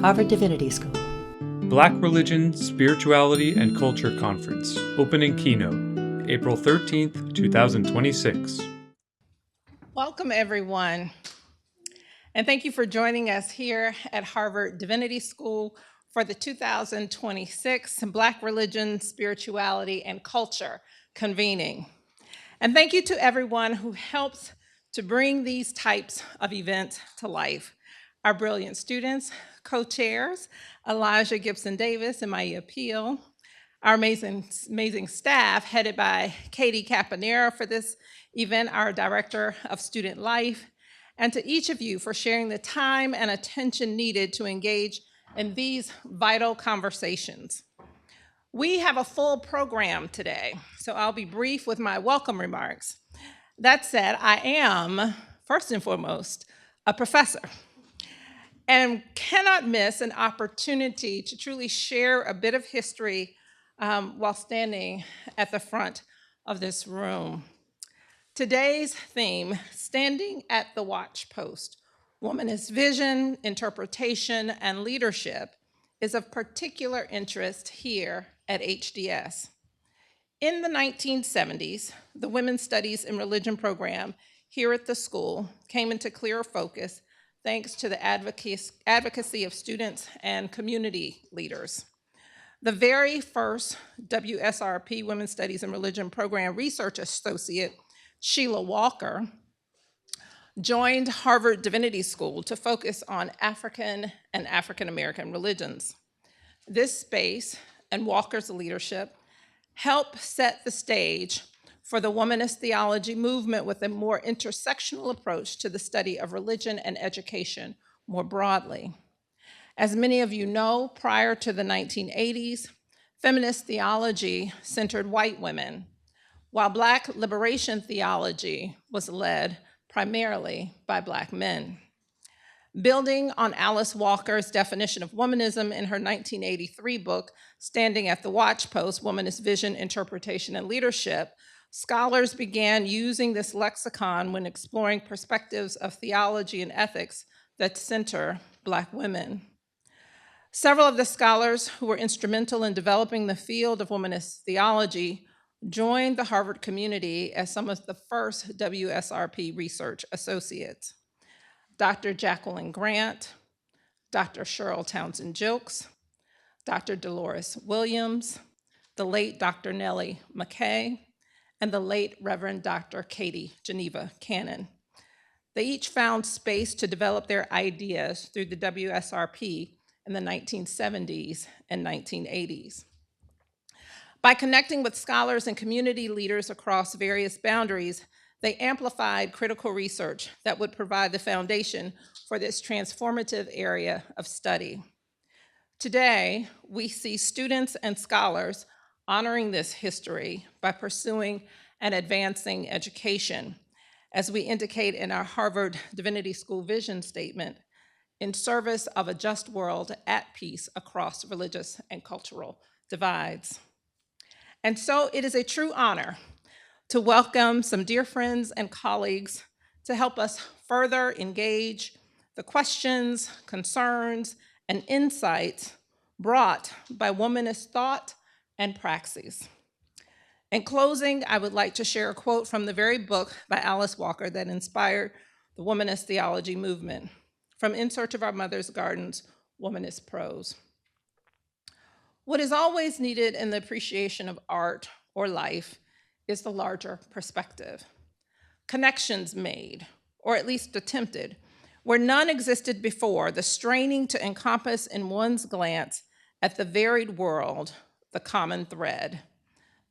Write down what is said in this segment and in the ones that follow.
Harvard Divinity School. Black Religion, Spirituality, and Culture Conference, opening keynote, April 13th, 2026. Welcome, everyone. And thank you for joining us here at Harvard Divinity School for the 2026 Black Religion, Spirituality, and Culture convening. And thank you to everyone who helps to bring these types of events to life. Our brilliant students, co-chairs, Elijah Gibson Davis and Maya Peel, our amazing staff headed by Katie Caponera for this event, our Director of Student Life, and to each of you for sharing the time and attention needed to engage in these vital conversations. We have a full program today, so I'll be brief with my welcome remarks. That said, I am, first and foremost, a professor and cannot miss an opportunity to truly share a bit of history while standing at the front of this room. Today's theme, Standing at the Watchpost, Womanist Vision, Interpretation, and Leadership, is of particular interest here at HDS. In the 1970s, the Women's Studies in Religion program here at the school came into clearer focus thanks to the advocacy of students and community leaders. The very first WSRP, Women's Studies in Religion program research associate, Sheila Walker, joined Harvard Divinity School to focus on African and African American religions. This space and Walker's leadership helped set the stage for the womanist theology movement with a more intersectional approach to the study of religion and education more broadly. As many of you know, prior to the 1980s, feminist theology centered white women, while Black liberation theology was led primarily by Black men. Building on Alice Walker's definition of womanism in her 1983 book, Standing at the Watchpost, Womanist Vision, Interpretation, and Leadership, scholars began using this lexicon when exploring perspectives of theology and ethics that center Black women. Several of the scholars who were instrumental in developing the field of womanist theology joined the Harvard community as some of the first WSRP research associates. Dr. Jacqueline Grant, Dr. Cheryl Townsend Jilks, Dr. Dolores Williams, the late Dr. Nellie McKay, and the late Reverend Dr. Katie Geneva Cannon. They each found space to develop their ideas through the WSRP in the 1970s and 1980s. By connecting with scholars and community leaders across various boundaries, they amplified critical research that would provide the foundation for this transformative area of study. Today, we see students and scholars honoring this history by pursuing and advancing education, as we indicate in our Harvard Divinity School vision statement, in service of a just world at peace across religious and cultural divides. And so it is a true honor to welcome some dear friends and colleagues to help us further engage the questions, concerns, and insights brought by womanist thought and praxis. In closing, I would like to share a quote from the very book by Alice Walker that inspired the womanist theology movement, from In Search of Our Mother's Gardens, Womanist Prose. What is always needed in the appreciation of art or life is the larger perspective. Connections made, or at least attempted, where none existed before, the straining to encompass in one's glance at the varied world, the common thread,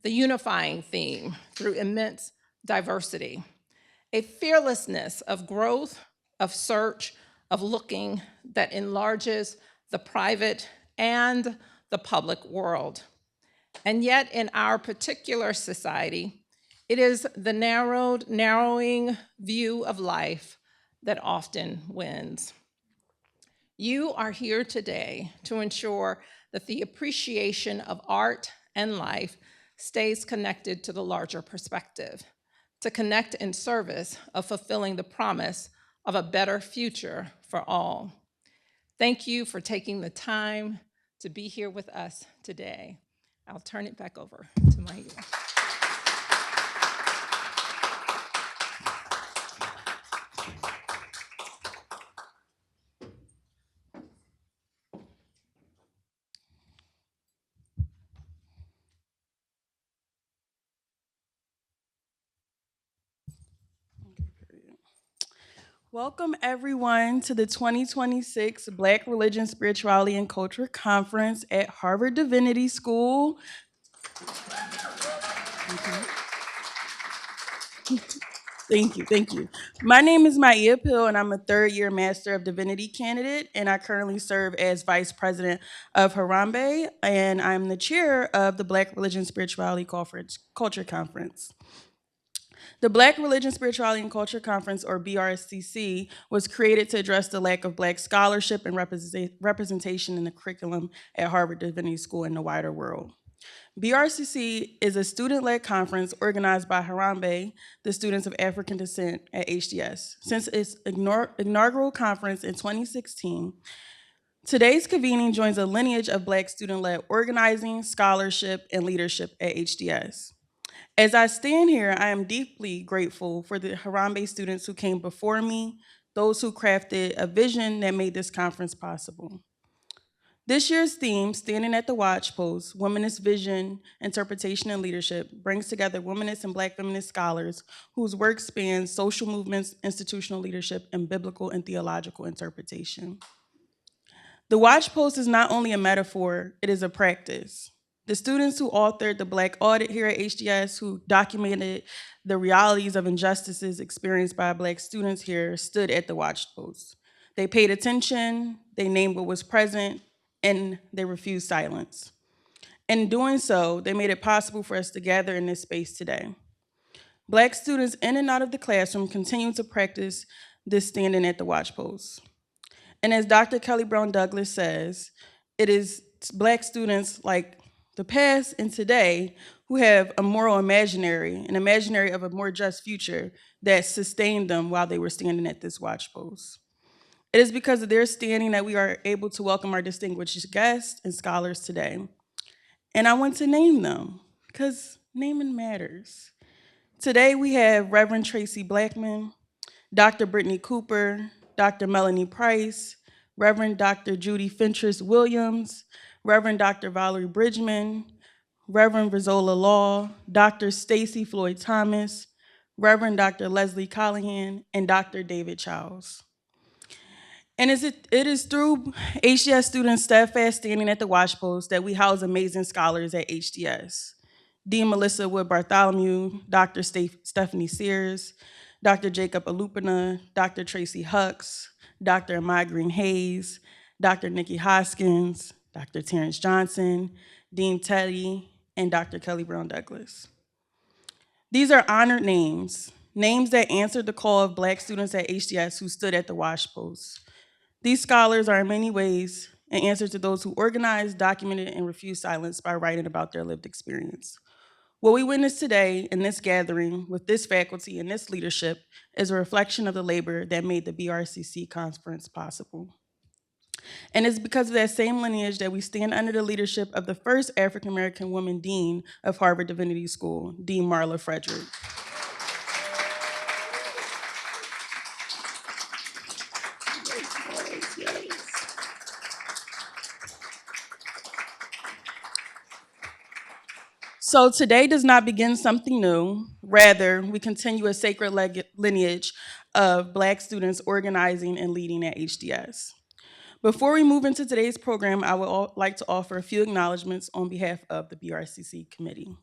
the unifying theme through immense diversity, a fearlessness of growth, of search, of looking that enlarges the private and the public world. And yet in our particular society, it is the narrowing view of life that often wins. You are here today to ensure that the appreciation of art and life stays connected to the larger perspective, to connect in service of fulfilling the promise of a better future for all. Thank you for taking the time to be here with us today. I'll turn it back over to Maia. Welcome, everyone, to the 2026 Black Religion, Spirituality, and Culture Conference at Harvard Divinity School. Thank you. My name is Maia Pill, and I'm a third-year Master of Divinity candidate, and I currently serve as Vice President of Harambee, and I'm the chair of the Black Religion, Spirituality, Culture Conference. The Black Religion, Spirituality, and Culture Conference, or BRCC, was created to address the lack of Black scholarship and representation in the curriculum at Harvard Divinity School and the wider world. BRCC is a student-led conference organized by Harambee, the students of African descent at HDS. Since its inaugural conference in 2016, today's convening joins a lineage of Black student-led organizing, scholarship, and leadership at HDS. As I stand here, I am deeply grateful for the Harambee students who came before me, those who crafted a vision that made this conference possible. This year's theme, Standing at the Watchpost, Womanist Vision, Interpretation, and Leadership, brings together womanist and Black feminist scholars whose work spans social movements, institutional leadership, and biblical and theological interpretation. The Watchpost is not only a metaphor, it is a practice. The students who authored the Black Audit here at HDS, who documented the realities of injustices experienced by Black students here, stood at the Watchpost. They paid attention, they named what was present, and they refused silence. In doing so, they made it possible for us to gather in this space today. Black students in and out of the classroom continue to practice this standing at the Watchpost. And as Dr. Kelly Brown Douglas says, it is Black students like the past and today who have a moral imaginary, an imaginary of a more just future that sustained them while they were standing at this Watchpost. It is because of their standing that we are able to welcome our distinguished guests and scholars today. And I want to name them, because naming matters. Today we have Reverend Tracy Blackman, Dr. Brittany Cooper, Dr. Melanie Price, Reverend Dr. Judy Fentress Williams, Reverend Dr. Valerie Bridgman, Reverend Rizola Law, Dr. Stacy Floyd Thomas, Reverend Dr. Leslie Callahan, and Dr. David Childs. And it is through HDS students' steadfast standing at the Watchpost that we house amazing scholars at HDS. Dean Melissa Wood Bartholomew, Dr. Stephanie Sears, Dr. Jacob Alupina, Dr. Tracy Hucks, Dr. Amai Green Hayes, Dr. Nikki Hoskins, Dr. Terrence Johnson, Dean Teddy, and Dr. Kelly Brown Douglas. These are honored names that answered the call of Black students at HDS who stood at the Watchpost. These scholars are in many ways an answer to those who organized, documented, and refused silence by writing about their lived experience. What we witness today in this gathering with this faculty and this leadership is a reflection of the labor that made the BRCC conference possible. And it's because of that same lineage that we stand under the leadership of the first African American woman dean of Harvard Divinity School, Dean Marla Frederick. So today does not begin something new. Rather, we continue a sacred lineage of Black students organizing and leading at HDS. Before we move into today's program, I would like to offer a few acknowledgments on behalf of the BRCC committee.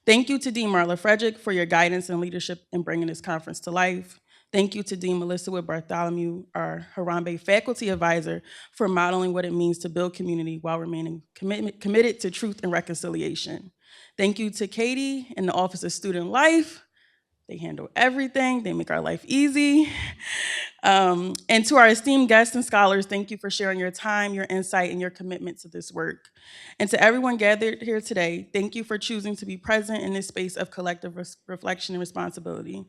Thank you to Dean Marla Frederick for your guidance and leadership in bringing this conference to life. Thank you to Dean Melissa Wood Bartholomew, our Harambee faculty advisor, for modeling what it means to build community while remaining committed to truth and reconciliation. Thank you to Katie and the Office of Student Life. They handle everything. They make our life easy. And to our esteemed guests and scholars, thank you for sharing your time, your insight, and your commitment to this work. And to everyone gathered here today, thank you for choosing to be present in this space of collective reflection and responsibility.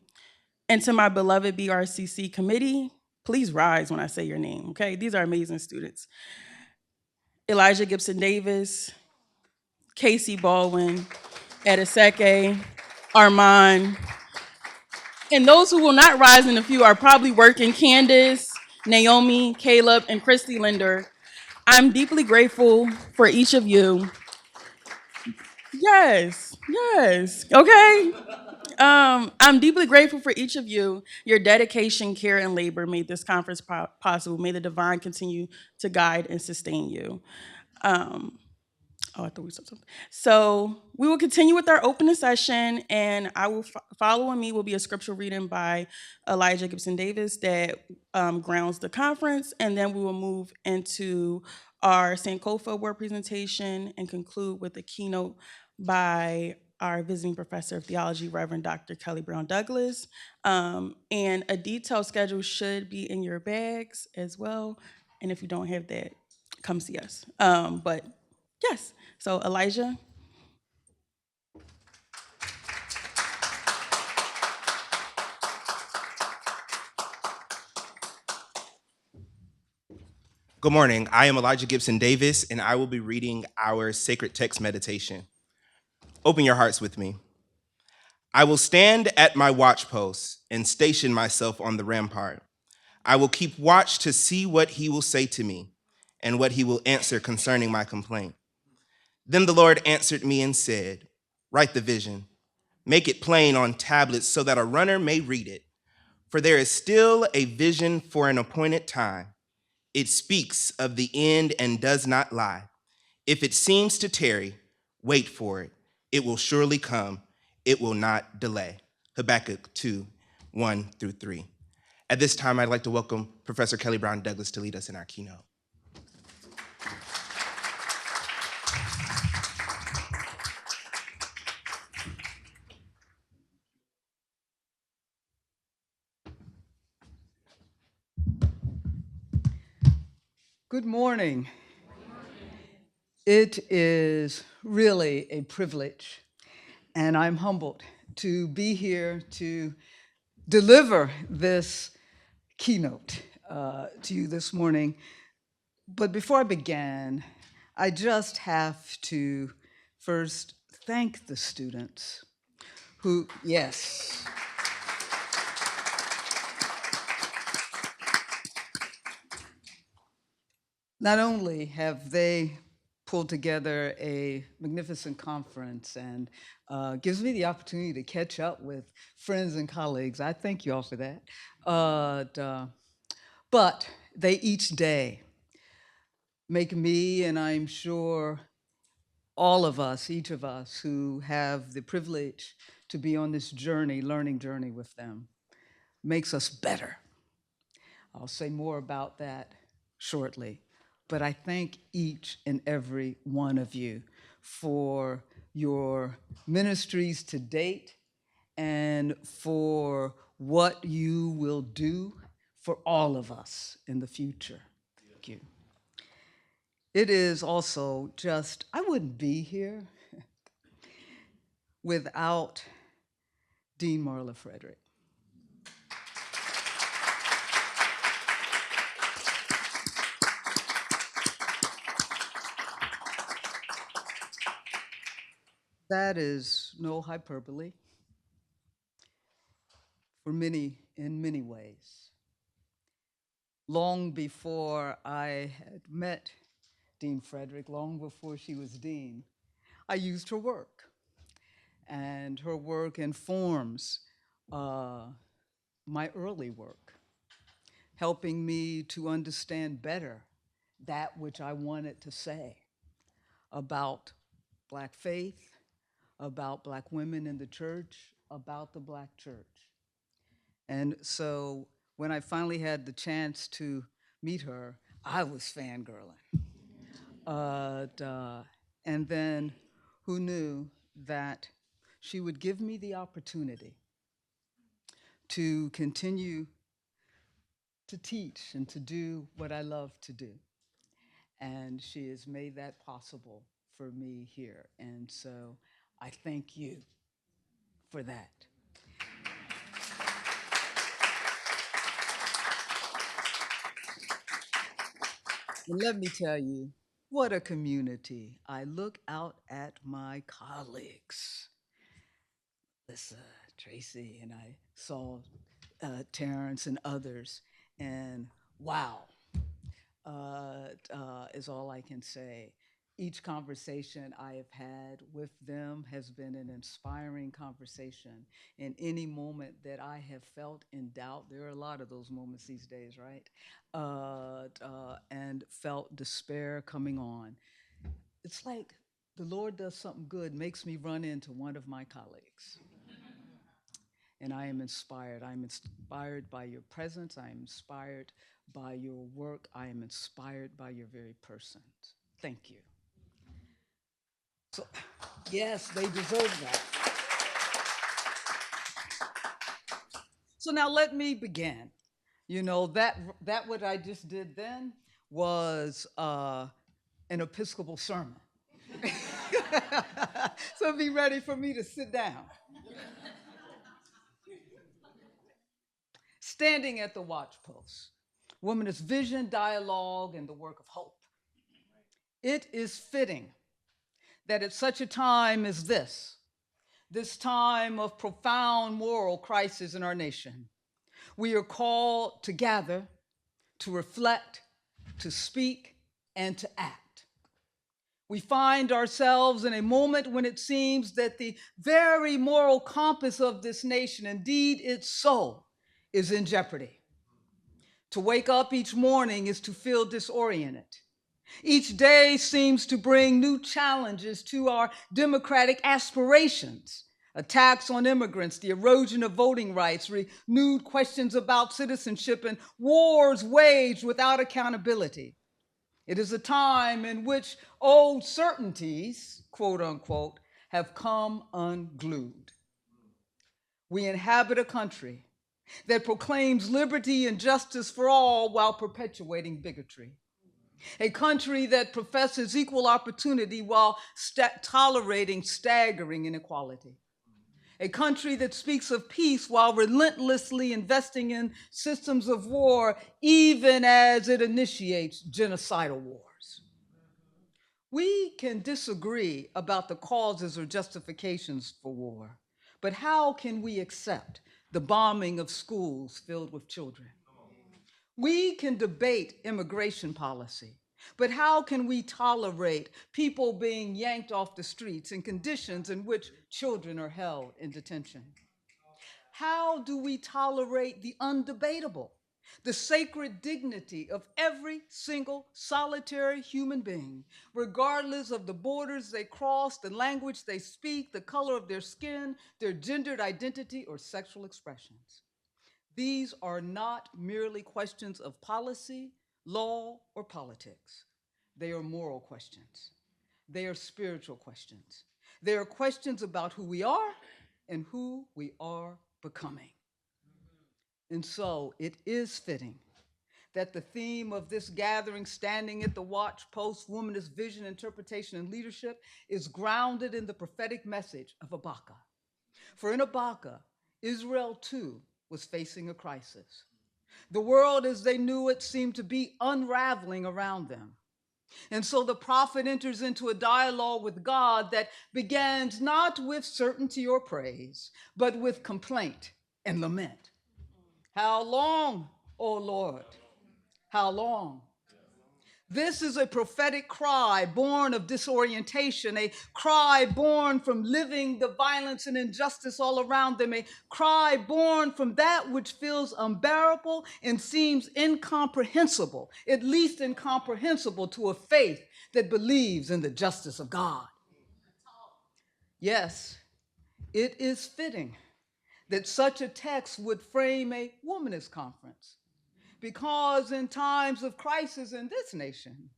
And to my beloved BRCC committee, Please rise when I say your name, okay? These are amazing students. Elijah Gibson Davis, Casey Baldwin, Ediseke, Armand, and those who will not rise in a few are probably working: Candace, Naomi, Caleb, and Christy Linder. I'm deeply grateful for each of you. Yes, yes, okay. I'm deeply grateful for each of you. Your dedication, care, and labor made this conference possible. May the divine continue to guide and sustain you. Um, Oh, I thought we said something. So we will continue with our opening session, and I will following me will be a scriptural reading by Elijah Gibson Davis that grounds the conference, and then we will move into our Sankofa word presentation and conclude with a keynote by our visiting professor of theology, Reverend Dr. Kelly Brown Douglas. And a detailed schedule should be in your bags as well. And if you don't have that, come see us. But yes. So Elijah. Good morning. I am Elijah Gibson Davis, and I will be reading our sacred text meditation. Open your hearts with me. I will stand at my watchpost and station myself on the rampart. I will keep watch to see what he will say to me and what he will answer concerning my complaint. Then the Lord answered me and said, write the vision, make it plain on tablets so that a runner may read it. For there is still a vision for an appointed time. It speaks of the end and does not lie. If it seems to tarry, wait for it. It will surely come. It will not delay. Habakkuk 2, 1 through 3. At this time, I'd like to welcome Professor Kelly Brown Douglas to lead us in our keynote. Good morning. It is really a privilege, and I'm humbled to be here to deliver this keynote to you this morning. But before I begin, I just have to first thank the students who, yes. Not only have they pulled together a magnificent conference and gives me the opportunity to catch up with friends and colleagues. I thank you all for that. But they each day make me, and I'm sure all of us, each of us who have the privilege to be on this journey, learning journey with them, makes us better. I'll say more about that shortly. But I thank each and every one of you for your ministries to date and for what you will do for all of us in the future. Thank you. It is also just, I wouldn't be here without Dean Marla Frederick. That is no hyperbole in many ways. Long before I had met Dean Frederick, long before she was dean, I used her work. And her work informs my early work, helping me to understand better that which I wanted to say about Black faith, about Black women in the church, about the Black church. And so when I finally had the chance to meet her, I was fangirling. And then who knew that she would give me the opportunity to continue to teach and to do what I love to do. And she has made that possible for me here. And so I thank you for that. And let me tell you, what a community. I look out at my colleagues. Lisa, Tracy, and I saw Terrence and others, and wow, is all I can say. Each conversation I have had with them has been an inspiring conversation. In any moment that I have felt in doubt, there are a lot of those moments these days, right? And felt despair coming on. It's like the Lord does something good, makes me run into one of my colleagues. And I am inspired. I'm inspired by your presence. I am inspired by your work. I am inspired by your very persons. Thank you. So, yes, they deserve that. So now let me begin. You know, that what I just did then was an Episcopal sermon. So be ready for me to sit down. Standing at the Watchpost, Womanist Vision, Dialogue, and the Work of Hope. It is fitting that at such a time as this time of profound moral crisis in our nation, we are called to gather, to reflect, to speak, and to act. We find ourselves in a moment when it seems that the very moral compass of this nation, indeed its soul, is in jeopardy. To wake up each morning is to feel disoriented. Each day seems to bring new challenges to our democratic aspirations. Attacks on immigrants, the erosion of voting rights, renewed questions about citizenship, and wars waged without accountability. It is a time in which old certainties, quote unquote, have come unglued. We inhabit a country that proclaims liberty and justice for all while perpetuating bigotry. A country that professes equal opportunity while tolerating staggering inequality. A country that speaks of peace while relentlessly investing in systems of war, even as it initiates genocidal wars. We can disagree about the causes or justifications for war, but how can we accept the bombing of schools filled with children? We can debate immigration policy, but how can we tolerate people being yanked off the streets in conditions in which children are held in detention? How do we tolerate the undebatable, the sacred dignity of every single solitary human being, regardless of the borders they cross, the language they speak, the color of their skin, their gendered identity, or sexual expressions? These are not merely questions of policy, law, or politics. They are moral questions. They are spiritual questions. They are questions about who we are and who we are becoming. And so it is fitting that the theme of this gathering, standing at the Watchpost, Womanist Vision, Interpretation, and Leadership, is grounded in the prophetic message of Habakkuk. For in Habakkuk, Israel too was facing a crisis. The world as they knew it seemed to be unraveling around them. And so the prophet enters into a dialogue with God that begins not with certainty or praise, but with complaint and lament. How long, O Lord? How long? This is a prophetic cry born of disorientation, a cry born from living the violence and injustice all around them, a cry born from that which feels unbearable and seems incomprehensible, at least incomprehensible to a faith that believes in the justice of God. Yes, it is fitting that such a text would frame a womanist conference, because in times of crisis in this nation,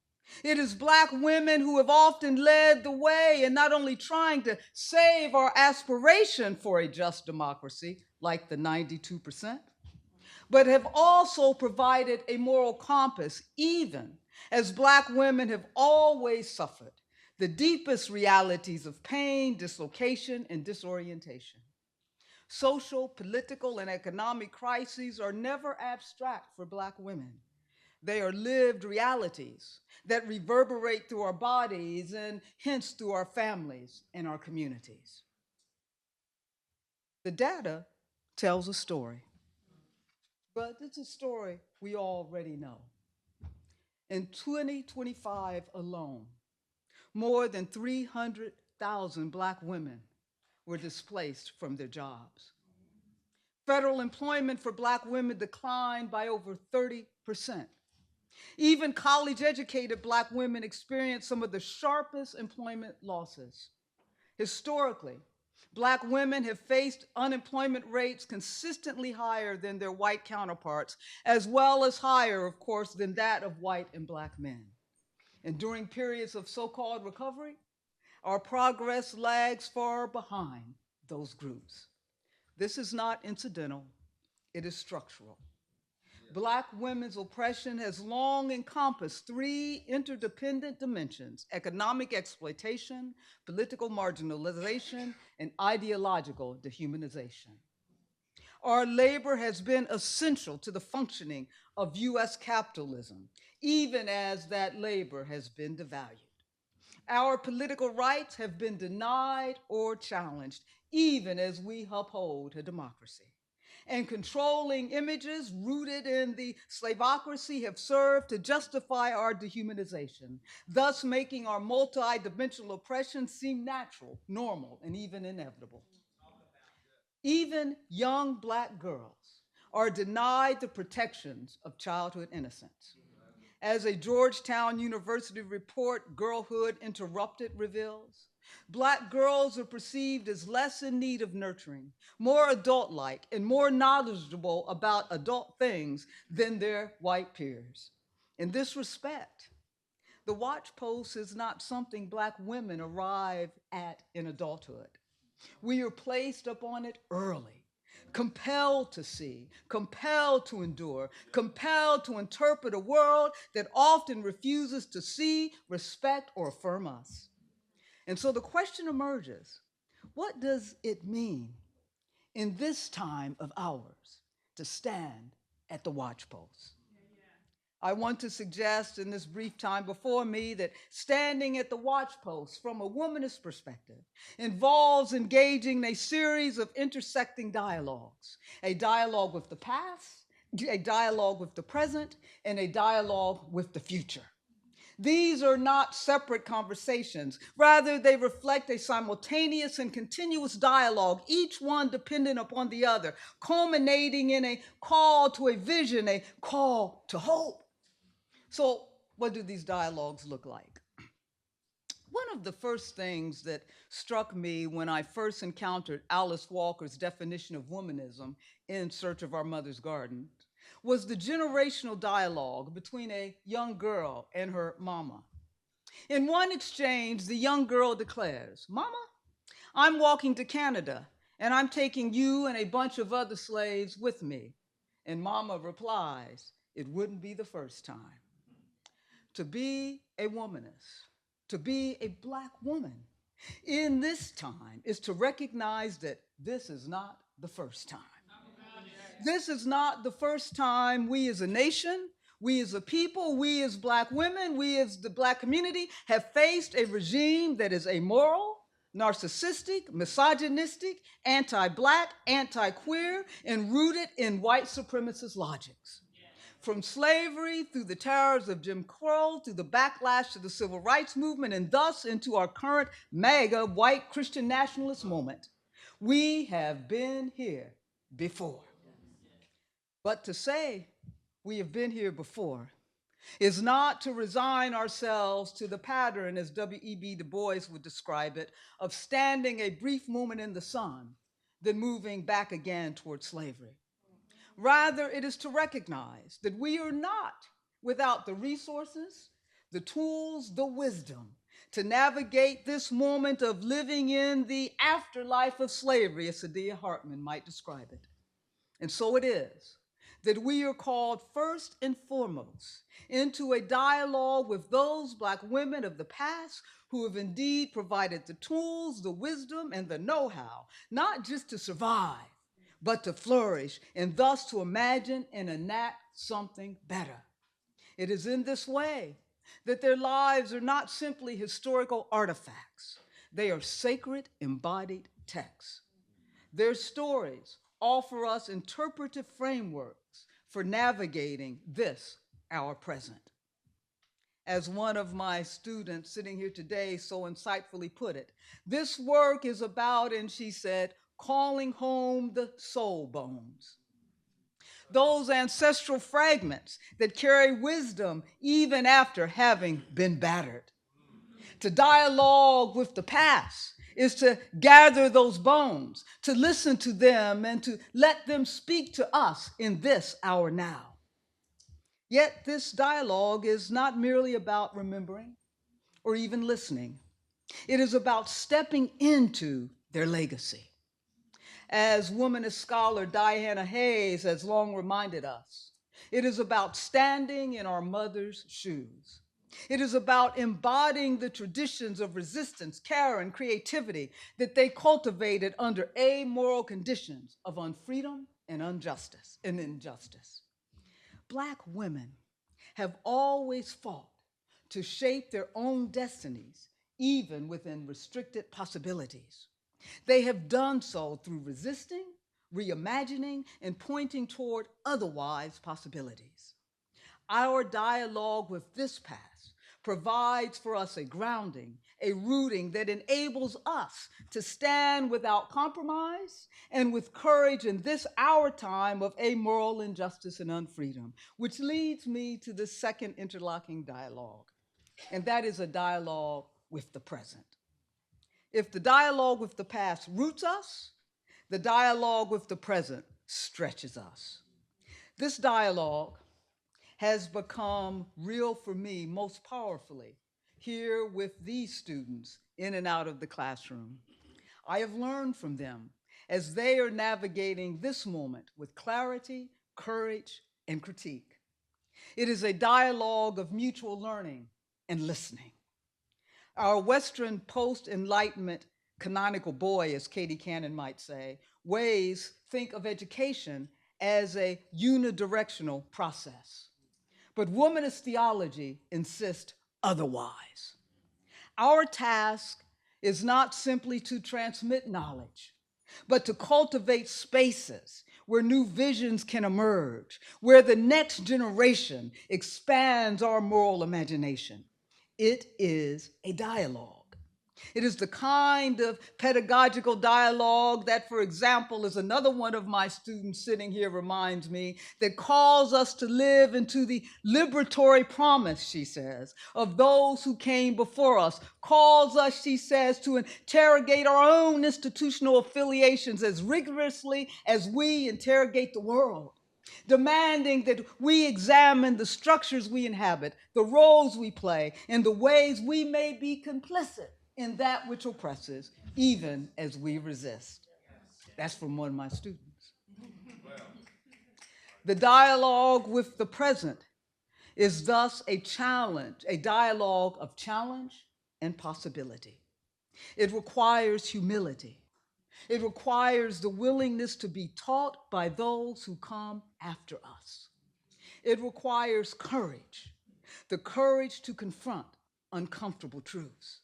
it is Black women who have often led the way in not only trying to save our aspiration for a just democracy, like the 92%, but have also provided a moral compass, even as Black women have always suffered the deepest realities of pain, dislocation, and disorientation. Social, political, and economic crises are never abstract for Black women. They are lived realities that reverberate through our bodies and hence through our families and our communities. The data tells a story, but it's a story we already know. In 2025 alone, more than 300,000 Black women were displaced from their jobs. Federal employment for Black women declined by over 30%. Even college educated Black women experienced some of the sharpest employment losses. Historically, Black women have faced unemployment rates consistently higher than their white counterparts, as well as higher, of course, than that of white and Black men. And during periods of so called recovery, our progress lags far behind those groups. This is not incidental, it is structural. Black women's oppression has long encompassed three interdependent dimensions: economic exploitation, political marginalization, and ideological dehumanization. Our labor has been essential to the functioning of US capitalism, even as that labor has been devalued. Our political rights have been denied or challenged, even as we uphold a democracy. And controlling images rooted in the slavocracy have served to justify our dehumanization, thus making our multidimensional oppression seem natural, normal, and even inevitable. Even young Black girls are denied the protections of childhood innocence. As a Georgetown University report, Girlhood Interrupted, reveals, Black girls are perceived as less in need of nurturing, more adult-like, and more knowledgeable about adult things than their white peers. In this respect, the Watchpost is not something Black women arrive at in adulthood. We are placed upon it early, compelled to see, compelled to endure, compelled to interpret a world that often refuses to see, respect, or affirm us. And so the question emerges, what does it mean in this time of ours to stand at the watchpost? I want to suggest in this brief time before me that standing at the watchpost from a womanist perspective involves engaging in a series of intersecting dialogues: a dialogue with the past, a dialogue with the present, and a dialogue with the future. These are not separate conversations. Rather, they reflect a simultaneous and continuous dialogue, each one dependent upon the other, culminating in a call to a vision, a call to hope. So, what do these dialogues look like? One of the first things that struck me when I first encountered Alice Walker's definition of womanism in Search of Our Mother's Garden was the generational dialogue between a young girl and her mama. In one exchange, the young girl declares, "Mama, I'm walking to Canada and I'm taking you and a bunch of other slaves with me." And Mama replies, "It wouldn't be the first time." To be a womanist, to be a Black woman in this time is to recognize that this is not the first time. This is not the first time we as a nation, we as a people, we as Black women, we as the Black community have faced a regime that is amoral, narcissistic, misogynistic, anti-Black, anti-queer, and rooted in white supremacist logics. From slavery through the terrors of Jim Crow, through the backlash to the civil rights movement, and thus into our current MAGA white Christian nationalist moment, we have been here before. But to say we have been here before is not to resign ourselves to the pattern, as W.E.B. Du Bois would describe it, of standing a brief moment in the sun, then moving back again towards slavery. Rather, it is to recognize that we are not without the resources, the tools, the wisdom to navigate this moment of living in the afterlife of slavery, as Saidiya Hartman might describe it. And so it is that we are called first and foremost into a dialogue with those Black women of the past who have indeed provided the tools, the wisdom, and the know-how, not just to survive, but to flourish, and thus to imagine and enact something better. It is in this way that their lives are not simply historical artifacts, they are sacred embodied texts. Their stories offer us interpretive frameworks for navigating this, our present. As one of my students sitting here today so insightfully put it, this work is about, and she said, calling home the soul bones. Those ancestral fragments that carry wisdom even after having been battered. To dialogue with the past is to gather those bones, to listen to them, and to let them speak to us in this our now. Yet this dialogue is not merely about remembering or even listening. It is about stepping into their legacy. As womanist scholar Diana Hayes has long reminded us, it is about standing in our mother's shoes. It is about embodying the traditions of resistance, care, and creativity that they cultivated under amoral conditions of unfreedom and injustice. Black women have always fought to shape their own destinies, even within restricted possibilities. They have done so through resisting, reimagining, and pointing toward otherwise possibilities. Our dialogue with this past provides for us a grounding, a rooting that enables us to stand without compromise and with courage in this our time of amoral injustice and unfreedom, which leads me to the second interlocking dialogue, and that is a dialogue with the present. If the dialogue with the past roots us, the dialogue with the present stretches us. This dialogue has become real for me most powerfully here with these students in and out of the classroom. I have learned from them as they are navigating this moment with clarity, courage, and critique. It is a dialogue of mutual learning and listening. Our Western post-Enlightenment canonical boy, as Katie Cannon might say, ways think of education as a unidirectional process. But womanist theology insists otherwise. Our task is not simply to transmit knowledge, but to cultivate spaces where new visions can emerge, where the next generation expands our moral imagination. It is a dialogue. It is the kind of pedagogical dialogue that, for example, is another one of my students sitting here reminds me, that calls us to live into the liberatory promise, she says, of those who came before us, calls us, she says, to interrogate our own institutional affiliations as rigorously as we interrogate the world, demanding that we examine the structures we inhabit, the roles we play, and the ways we may be complicit in that which oppresses, even as we resist. That's from one of my students. The dialogue with the present is thus a challenge, a dialogue of challenge and possibility. It requires humility. It requires the willingness to be taught by those who come after us. It requires courage, the courage to confront uncomfortable truths.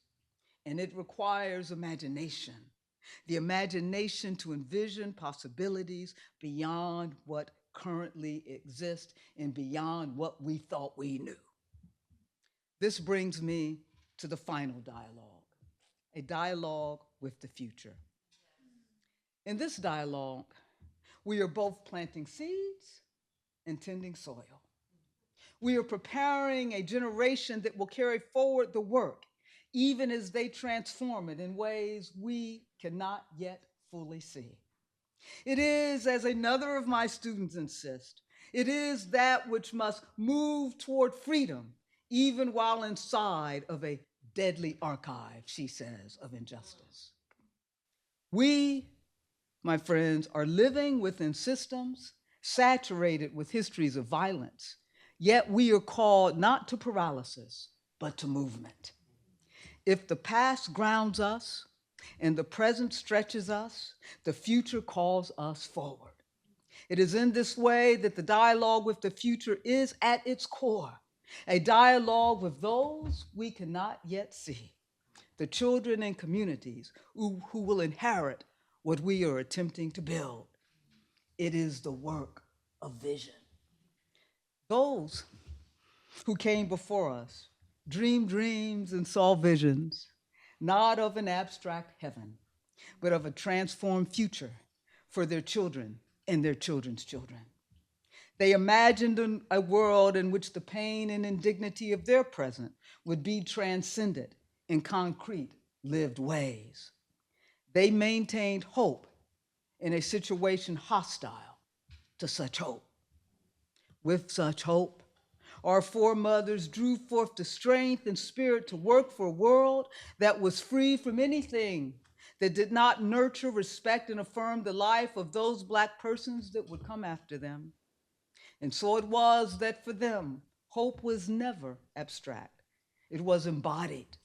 And it requires imagination, the imagination to envision possibilities beyond what currently exists and beyond what we thought we knew. This brings me to the final dialogue, a dialogue with the future. In this dialogue, we are both planting seeds and tending soil. We are preparing a generation that will carry forward the work, even as they transform it in ways we cannot yet fully see. It is, as another of my students insists, it is that which must move toward freedom, even while inside of a deadly archive, she says, of injustice. We, my friends, are living within systems saturated with histories of violence, yet we are called not to paralysis, but to movement. If the past grounds us and the present stretches us, the future calls us forward. It is in this way that the dialogue with the future is at its core a dialogue with those we cannot yet see, the children and communities who will inherit what we are attempting to build. It is the work of vision. Those who came before us dreamed dreams and saw visions, not of an abstract heaven, but of a transformed future for their children and their children's children. They imagined a world in which the pain and indignity of their present would be transcended in concrete, lived ways. They maintained hope in a situation hostile to such hope. With such hope, our foremothers drew forth the strength and spirit to work for a world that was free from anything that did not nurture, respect, and affirm the life of those Black persons that would come after them. And so it was that for them, hope was never abstract. It was embodied.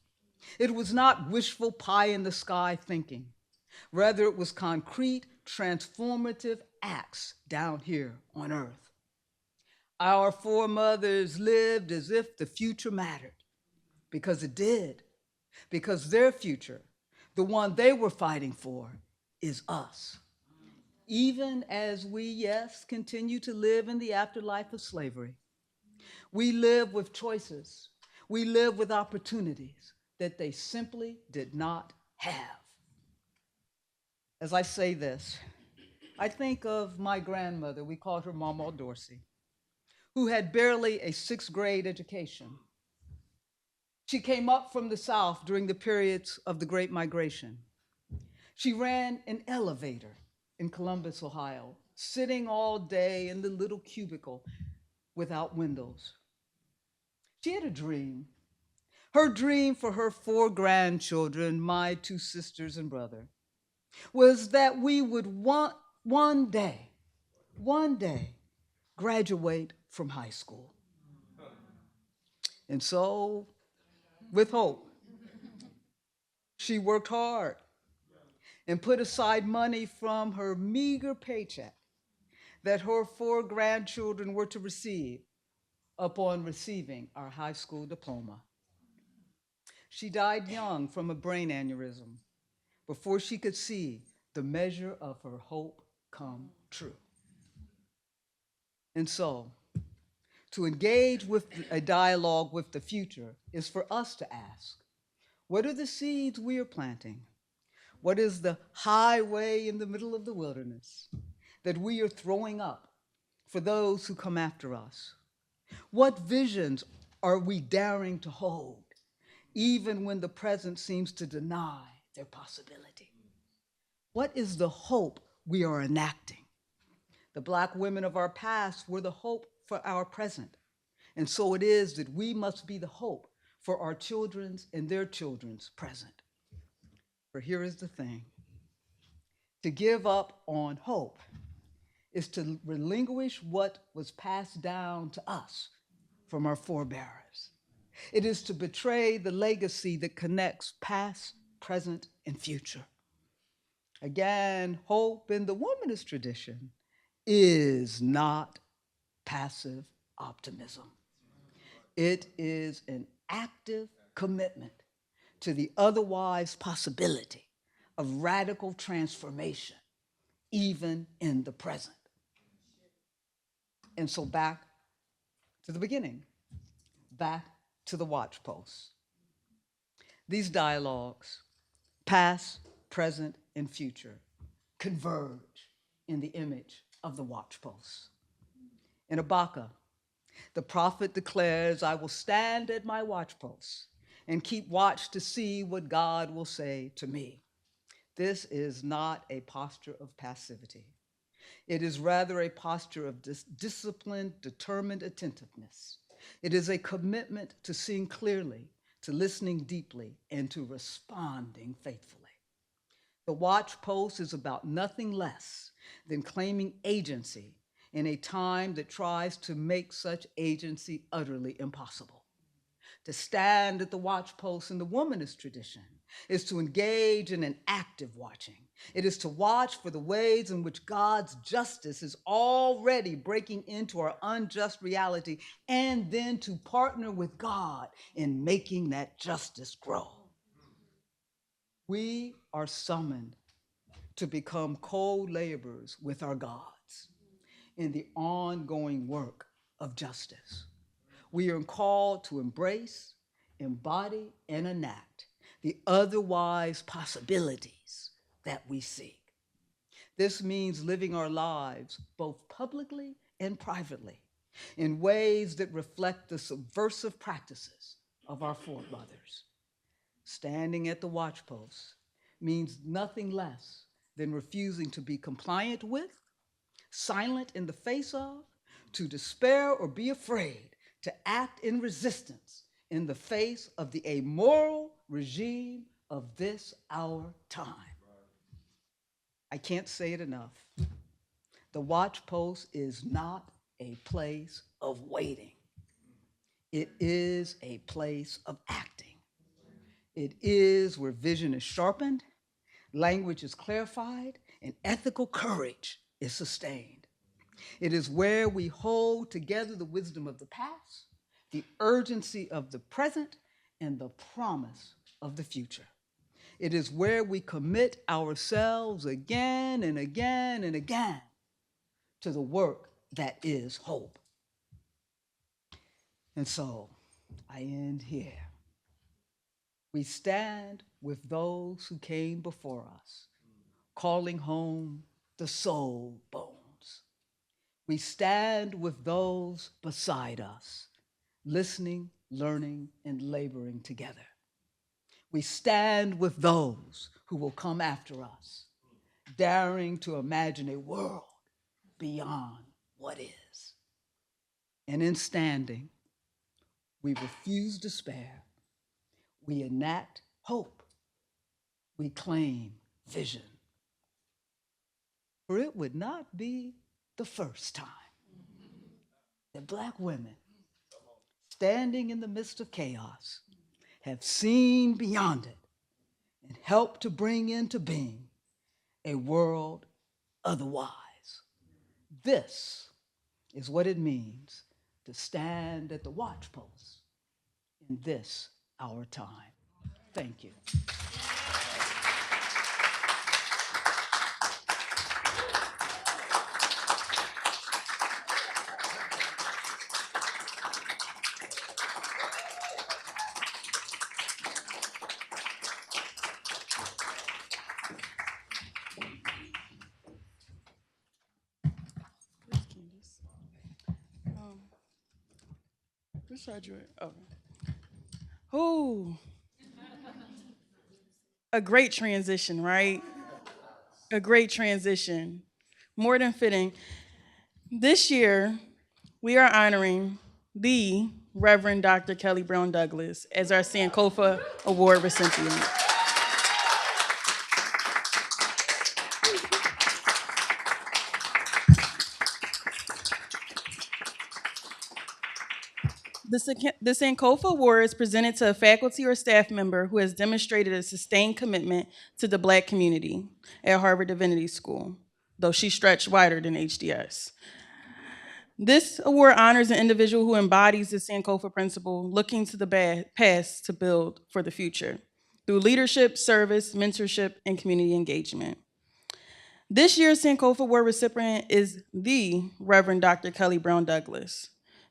It was not wishful pie in the sky thinking. Rather, it was concrete, transformative acts down here on earth. Our foremothers lived as if the future mattered, because it did, because their future, the one they were fighting for, is us. Even as we, yes, continue to live in the afterlife of slavery, we live with choices, we live with opportunities that they simply did not have. As I say this, I think of my grandmother, we called her Mama Dorsey, who had barely a sixth grade education. She came up from the South during the periods of the Great Migration. She ran an elevator in Columbus, Ohio, sitting all day in the little cubicle without windows. She had a dream. Her dream for her 4 grandchildren, my 2 sisters and brother, was that we would one day graduate from high school. And so, with hope, she worked hard and put aside money from her meager paycheck that her 4 grandchildren were to receive upon receiving our high school diploma. She died young from a brain aneurysm before she could see the measure of her hope come true. And so, to engage with a dialogue with the future is for us to ask, what are the seeds we are planting? What is the highway in the middle of the wilderness that we are throwing up for those who come after us? What visions are we daring to hold, even when the present seems to deny their possibility? What is the hope we are enacting? The Black women of our past were the hope for our present. And so it is that we must be the hope for our children's and their children's present. For here is the thing. To give up on hope is to relinquish what was passed down to us from our forebears. It is to betray the legacy that connects past, present, and future. Again, hope in the womanist tradition is not passive optimism. It is an active commitment to the otherwise possibility of radical transformation, even in the present. And so back to the beginning, back to the Watchpost. These dialogues, past, present, and future, converge in the image of the Watchpost. In Habakkuk, the prophet declares, I will stand at my watchpost and keep watch to see what God will say to me. This is not a posture of passivity. It is rather a posture of disciplined, determined attentiveness. It is a commitment to seeing clearly, to listening deeply, and to responding faithfully. The Watchpost is about nothing less than claiming agency in a time that tries to make such agency utterly impossible. To stand at the watchpost in the womanist tradition is to engage in an active watching. It is to watch for the ways in which God's justice is already breaking into our unjust reality, and then to partner with God in making that justice grow. We are summoned to become co-laborers with our gods in the ongoing work of justice. We are called to embrace, embody, and enact the otherwise possibilities that we seek. This means living our lives both publicly and privately in ways that reflect the subversive practices of our foremothers. Standing at the watchpost means nothing less than refusing to be compliant with, silent in the face of, to despair or be afraid, to act in resistance in the face of the amoral regime of this our time. I can't say it enough. The watchpost is not a place of waiting. It is a place of acting. It is where vision is sharpened, language is clarified, and ethical courage is sustained. It is where we hold together the wisdom of the past, the urgency of the present, and the promise of the future. It is where we commit ourselves again and again and again to the work that is hope. And so I end here. We stand with those who came before us, calling home the soul bones. We stand with those beside us, listening, learning, and laboring together. We stand with those who will come after us, daring to imagine a world beyond what is. And in standing, we refuse despair. We enact hope. We claim vision. For it would not be the first time that Black women, standing in the midst of chaos, have seen beyond it and helped to bring into being a world otherwise. This is what it means to stand at the watchpost in this our time. Thank you. Where's Candace? Um, where's Shadra? Oh. Oh, a great transition, right? A great transition. More than fitting. This year, we are honoring the Reverend Dr. Kelly Brown Douglas as our Sankofa Award recipient. The Sankofa Award is presented to a faculty or staff member who has demonstrated a sustained commitment to the Black community at Harvard Divinity School, though she stretched wider than HDS. This award honors an individual who embodies the Sankofa principle, looking to the past to build for the future through leadership, service, mentorship, and community engagement. This year's Sankofa Award recipient is the Reverend Dr. Kelly Brown Douglas.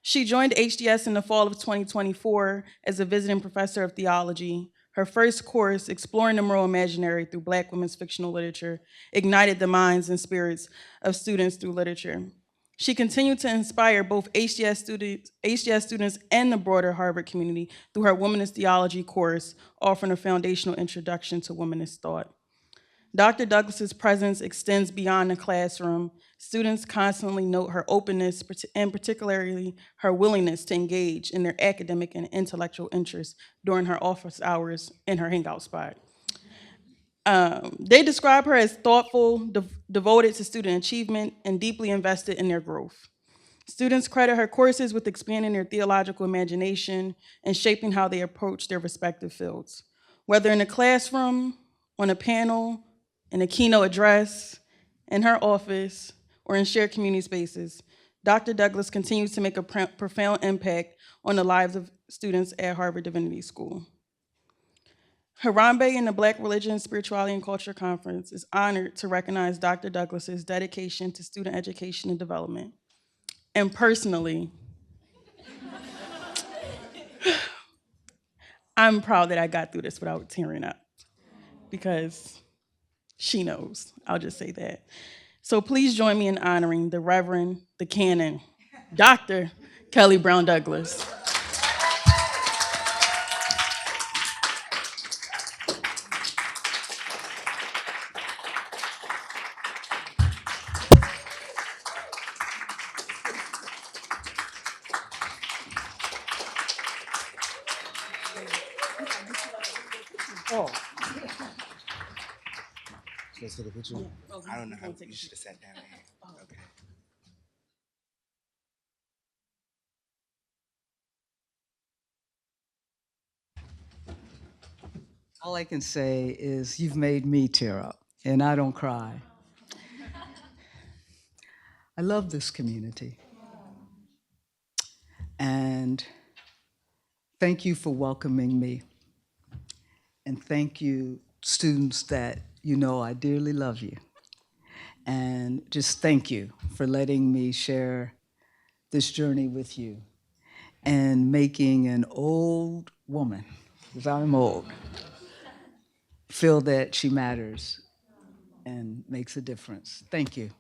She joined HDS in the fall of 2024 as a visiting professor of theology. Her first course, Exploring the Moral Imaginary Through Black Women's Fictional Literature, ignited the minds and spirits of students through literature. She continued to inspire both HDS students and the broader Harvard community through her Womanist Theology course, offering a foundational introduction to womanist thought. Dr. Douglas's presence extends beyond the classroom. Students constantly note her openness and particularly her willingness to engage in their academic and intellectual interests during her office hours in her hangout spot. They describe her as thoughtful, devoted to student achievement, and deeply invested in their growth. Students credit her courses with expanding their theological imagination and shaping how they approach their respective fields. Whether in a classroom, on a panel, in a keynote address, in her office, or in shared community spaces, Dr. Douglas continues to make a profound impact on the lives of students at Harvard Divinity School. Harambee and the Black Religion, Spirituality, and Culture Conference is honored to recognize Dr. Douglas's dedication to student education and development. And personally, I'm proud that I got through this without tearing up because she knows. I'll just say that. So please join me in honoring the Reverend, the Canon, Dr. Kelly Brown Douglas. Oh, Let's take a picture. I don't know how you should have sat down here. Okay. all I can say is you've made me tear up, and I don't cry. I love this community. And thank you for welcoming me. And thank you, students that you know I dearly love you. And just thank you for letting me share this journey with you and making an old woman, because I'm old, feel that she matters and makes a difference. Thank you.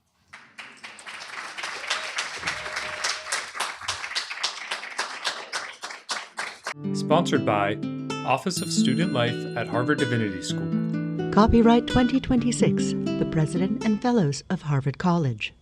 Sponsored by Office of Student Life at Harvard Divinity School. Copyright 2026, the President and Fellows of Harvard College.